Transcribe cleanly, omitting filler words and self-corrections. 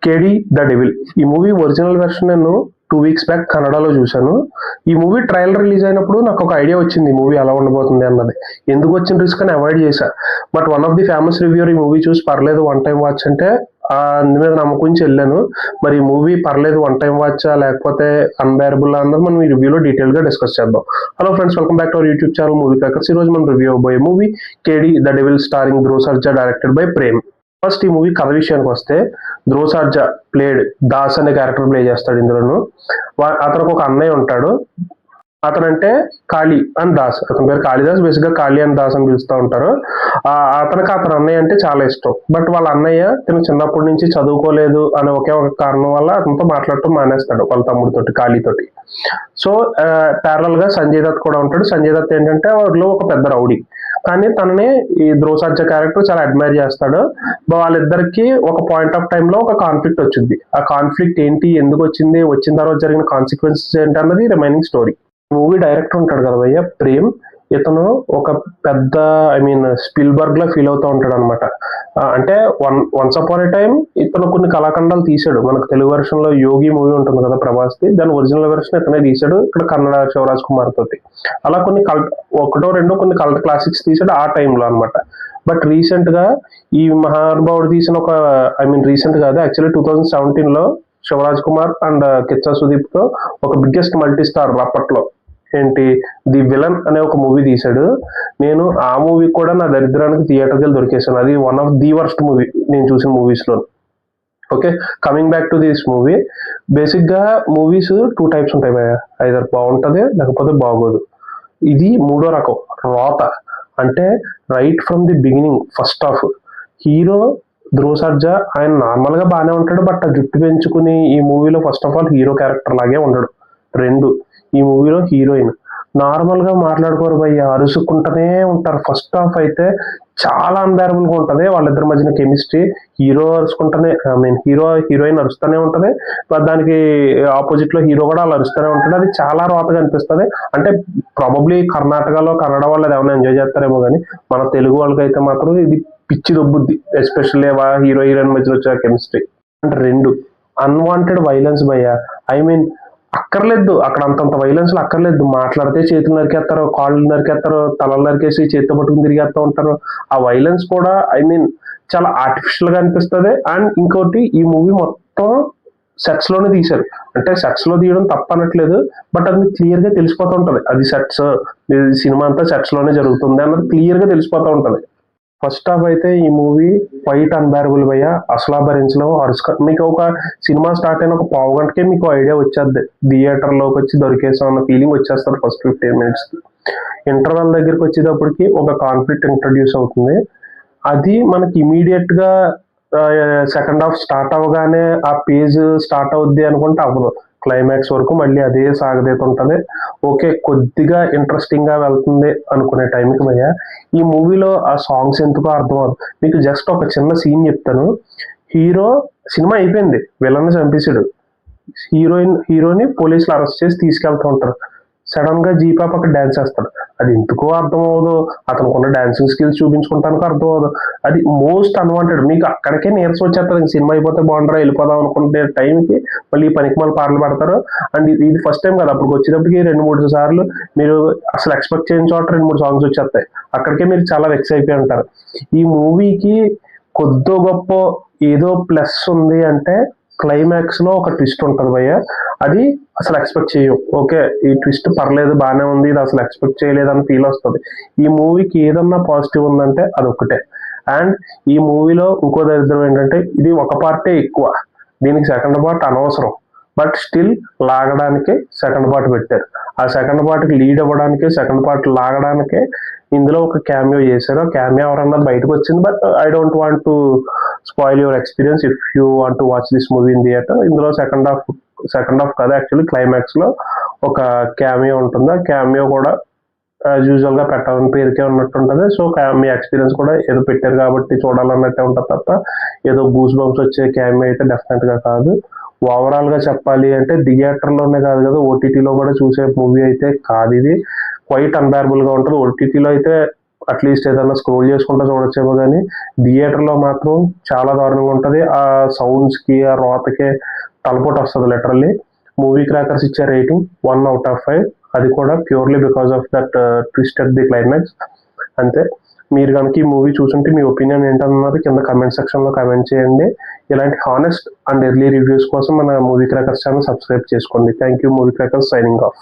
కేడి the devil. ఈ movie original version నేను 2 వీక్స్ బ్యాక్ కన్నడలో చూశాను. ఈ మూవీ ట్రైలర్ రిలీజ్ అయినప్పుడు నాకు ఒక ఐడియా వచ్చింది ఈ మూవీ ఎలా ఉండబోతుంది అన్నది. ఎందుకు వచ్చిన రిస్క్ అని అవాయిడ్ చేశా. But one of the famous reviewer ఈ మూవీ చూసి పర్లేదు వన్ టైం వాచ్ అంటే అందు మీద నమ్మకుంచి వెళ్ళాను. మరి ఈ మూవీ పర్లేదు వన్ టైం వాచా లేకపోతే అన్బేరబుల్ అన్నది మనం ఈ రివ్యూలో డీటెయిల్ గా డిస్కస్ చేద్దాం. Hello friends, welcome back to our YouTube channel movie packers. ఈ రోజు మనం రివ్యూ అవబోయే movie KD the devil starring Dhruva Sarja, directed by Prem. First ఈ మూవీ కథ విషయానికి వస్తే, ధ్రువ్ సర్జా ప్లేడ్ దాస్ అనే క్యారెక్టర్ ప్లే చేస్తాడు ఇందులోను. అతనికి ఒక అన్నయ్య ఉంటాడు. అతనంటే కాళీ అండ్ దాస్. అతని పేరు కాళిదాస్, బేసిక్ గా కాళీ అండ్ దాస్ అని పిలుస్తూ ఉంటారు. అతనికి అతని అన్నయ్య అంటే చాలా ఇష్టం. బట్ వాళ్ళ అన్నయ్య తను చిన్నప్పటి నుంచి చదువుకోలేదు అనే ఒకే ఒక కారణం వల్ల అతనితో మాట్లాడటం మానేస్తాడు వాళ్ళ తమ్ముడితోటి, కాళీతోటి. సో ప్యారల్ గా సంజయ్ దత్ కూడా ఉంటాడు. సంజయ్ దత్ ఏంటంటే వారిలో ఒక పెద్ద రౌడీ, కానీ తనని ఈ ధ్రువ్ సర్జా క్యారెక్టర్ చాలా అడ్మైర్ చేస్తాడు. వాళ్ళిద్దరికి ఒక పాయింట్ ఆఫ్ టైమ్ లో ఒక కాన్ఫ్లిక్ట్ వచ్చింది. ఆ కాన్ఫ్లిక్ట్ ఏంటి, ఎందుకు వచ్చింది, వచ్చిన తర్వాత జరిగిన కాన్సిక్వెన్సెస్ ఏంటి అన్నది రిమైనింగ్ స్టోరీ. మూవీ డైరెక్టర్ ఉంటాడు కదా భయ్య, ప్రేమ్. ఇతను ఒక పెద్ద స్పిల్బర్గ్ లా ఫీల్ అవుతూ ఉంటాడు అనమాట. అంటే వన్స్ అపాన్ ఏ టైం ఇతను కొన్ని కళాఖండాలు తీశాడు. మనకు తెలుగు వెర్షన్ లో యోగి మూవీ ఉంటుంది కదా ప్రభాస్ ది, దాని ఒరిజినల్ వెర్షన్ ఇతనే తీశాడు ఇక్కడ కన్నడ శివరాజ్ కుమార్ తోటి. అలా కొన్ని ఒకటో రెండో కొన్ని కల్ట్ క్లాసిక్స్ తీశాడు ఆ టైంలో అనమాట. బట్ రీసెంట్ గా ఈ మహానుభావుడు తీసిన ఒక రీసెంట్ కాదు, యాక్చువల్లీ 2017 లో శివరాజ్ కుమార్ అండ్ కిచ్చా సుదీప్ తో ఒక బిగ్గెస్ట్ మల్టీ స్టార్ అప్పట్లో ఏంటి ది విలన్ అనే ఒక మూవీ తీశాడు. నేను ఆ మూవీ కూడా నా దరిద్రానికి థియేటర్కి వెళ్ళి దొరికేసాను. అది one of the worst movie నేను చూసిన మూవీస్ లో. Okay, coming back to this movie. Basic గా మూవీస్ 2 టైప్స్ ఉంటాయి భయ్య, ఐదర్ బాగుంటది లేకపోతే బాగోదు. ఇది మూడో రకం, రోత. అంటే right from the beginning first half hero Dhruv Sarja ఆయన నార్మల్ గా బాగానే ఉంటాడు. బట్ ఆ జుట్టు పెంచుకుని ఈ మూవీలో first of all hero character లాగే ఉండడు. రెండు, ఈ మూవీలో హీరోయిన్ నార్మల్ గా మాట్లాడుకోరు భయ్య, అరుసుకుంటూనే ఉంటారు. ఫస్ట్ హాఫ్ అయితే చాలా అన్బేరబుల్ గా ఉంటది వాళ్ళిద్దరి మధ్యన కెమిస్ట్రీ. హీరో అరుచుకుంటూనే హీరోయిన్ అరుస్తూనే ఉంటది, దానికి ఆపోజిట్ లో హీరో కూడా అలా అరుస్తూనే ఉంటాడు. అది చాలా రోతగా అనిపిస్తుంది. అంటే ప్రాబబ్లీ కర్ణాటకలో కన్నడ వాళ్ళు ఏమైనా ఎంజాయ్ చేస్తారేమో కానీ మన తెలుగు వాళ్ళకి అయితే మాత్రం ఇది పిచ్చి దొబ్బుద్ది, ఎస్పెషల్లీ హీరో హీరోయిన్ మధ్యలో వచ్చే కెమిస్ట్రీ. అంటే రెండు, అన్వాంటెడ్ వైలెన్స్ భయ్య. అక్కర్లేదు అక్కడ అంతంత వైలెన్స్ అక్కర్లేదు. మాట్లాడితే చేతులు నరికేస్తారు, కాళ్ళు నరికేస్తారు, తలలు నరికేసి చేతితో పట్టుకుని తిరిగేస్తూ ఉంటారు. ఆ వైలెన్స్ కూడా చాలా ఆర్టిఫిషియల్ గా అనిపిస్తుంది. అండ్ ఇంకోటి, ఈ మూవీ మొత్తం సెట్స్ లోనే తీశారు. అంటే సెట్స్ లో తీయడం తప్పనట్లేదు, బట్ అది క్లియర్ గా తెలిసిపోతూ ఉంటది అది సెట్స్, సినిమా అంతా సెట్స్ లోనే జరుగుతుంది అన్నది క్లియర్ గా తెలిసిపోతూ ఉంటది. ఫస్ట్ హాఫ్ అయితే ఈ మూవీ క్వైట్ అన్బేరబుల్ భయ్య, అసలా భరించలేము. మీకు ఒక సినిమా స్టార్ట్ అయిన ఒక పావు గంటకే మీకు ఐడియా వచ్చేది, థియేటర్ లోకి వచ్చి దొరికేసాం అన్న ఫీలింగ్ వచ్చేస్తుంది ఫస్ట్ 15 minutes. ఇంటర్వెల్ దగ్గరికి వచ్చేటప్పటికి ఒక కాన్ఫ్లిక్ట్ ఇంట్రడ్యూస్ అవుతుంది. అది మనకి ఇమీడియట్ గా సెకండ్ హాఫ్ స్టార్ట్ అవగానే ఆ పేజ్ స్టార్ట్ అవుద్ది అనుకుంటే అవ్వదు. క్లైమాక్స్ వరకు మళ్ళీ అదే సాగదీత ఉంటది. ఓకే, కొద్దిగా ఇంట్రెస్టింగ్ గా వెళ్తుంది అనుకునే టైంకి భయ్య ఈ మూవీలో ఆ సాంగ్స్ ఎందుకో అర్థం అవ్వదు. మీకు జస్ట్ ఒక చిన్న సీన్ చెప్తాను. హీరో సినిమా అయిపోయింది, విలన్ చంపేసాడు. హీరోని పోలీసులు అరెస్ట్ చేసి తీసుకెళ్తూ ఉంటారు. సడన్ గా జీపాప్ అక్కడ డాన్స్ చేస్తాడు. అది ఎందుకో అర్థం అవ్వదు, అతనికి ఉన్న డాన్సింగ్ స్కిల్స్ చూపించుకుంటానికి అర్థం అవ్వదు. అది మోస్ట్ అన్వాంటెడ్. మీకు అక్కడికే నీరసం వచ్చేస్తారు, సినిమా అయిపోతే బాగుంటారా వెళ్ళిపోదాం అనుకుంటే టైంకి మళ్ళీ పనికి మళ్ళీ పాటలు పడతారు. అండ్ ఇది ఫస్ట్ టైం కదా, అప్పుడు వచ్చేటప్పటికి 2-3 సార్లు మీరు అసలు ఎక్స్పెక్ట్ చేయని చోట 2-3 సాంగ్స్ వచ్చేస్తాయి. అక్కడికే మీరు చాలా వెక్స్ అయిపోయి ఉంటారు. ఈ మూవీకి కొద్దో గొప్ప ఏదో ప్లస్ ఉంది అంటే క్లైమాక్స్ లో ఒక ట్విస్ట్ ఉంటుంది భయ్య, అది అసలు ఎక్స్పెక్ట్ చేయం. ఓకే, ఈ ట్విస్ట్ పర్లేదు బాగానే ఉంది, ఇది అసలు ఎక్స్పెక్ట్ చేయలేదని ఫీల్ వస్తుంది. ఈ మూవీకి ఏదన్నా పాజిటివ్ ఉందంటే అదొక్కటే. అండ్ ఈ మూవీలో ఇంకో దరిద్రం ఏంటంటే ఇది ఒక పార్టే ఎక్కువ, దీనికి సెకండ్ పార్ట్ అనవసరం. బట్ స్టిల్ లాగడానికి సెకండ్ పార్ట్ పెట్టారు. ఆ సెకండ్ పార్ట్కి లీడ్ అవ్వడానికి, సెకండ్ పార్ట్ లాగడానికే ఇందులో ఒక క్యామియో చేశారు. క్యామియో ఎవరన్నా బయటకు వచ్చింది. But I don't want to spoil your experience if you want to watch this movie in theatre. ఇందులో సెకండ్ హాఫ్ కదా, యాక్చువల్లీ క్లైమాక్స్ లో ఒక క్యామియో ఉంటుంది. ఆ క్యామియో కూడా యూజువల్ గా పెట్టాలని పేరుకే ఉన్నట్టు ఉంటుంది. సో మీ ఎక్స్పీరియన్స్ కూడా ఏదో పెట్టారు కాబట్టి చూడాలన్నట్టే ఉంటుంది తప్ప ఏదో గూస్ బంప్స్ వచ్చే క్యామియో అయితే డెఫినెట్ గా కాదు. ఓవరాల్ గా చెప్పాలి అంటే థియేటర్ లోనే కాదు కదా, ఓటీటీలో కూడా చూసే మూవీ అయితే కాదు. ఇది క్వైట్ అన్బేరబుల్ గా ఉంటుంది. ఓటీటీలో అయితే అట్లీస్ట్ ఏదైనా స్క్రోల్ చేసుకుంటూ చూడొచ్చేమో కానీ థియేటర్లో మాత్రం చాలా దారుణంగా ఉంటుంది. ఆ సౌండ్స్కి ఆ రోతకే తలపోటు వస్తుంది లిటరల్లీ. మూవీ క్రాకర్స్ ఇచ్చే రేటింగ్ 1/5, అది కూడా purely because of that twist at the climax. అంతే. మీరు కనుక ఈ మూవీ చూసుంటే మీ ఒపీనియన్ ఏంటన్నది కింద కమెంట్ సెక్షన్లో కమెంట్ చేయండి. ఇలాంటి హానెస్ట్ అండ్ ఎర్లీ రివ్యూస్ కోసం మన మూవీ క్రాకర్స్ ఛానల్ సబ్స్క్రైబ్ చేసుకోండి. Thank you. Movie crackers signing off.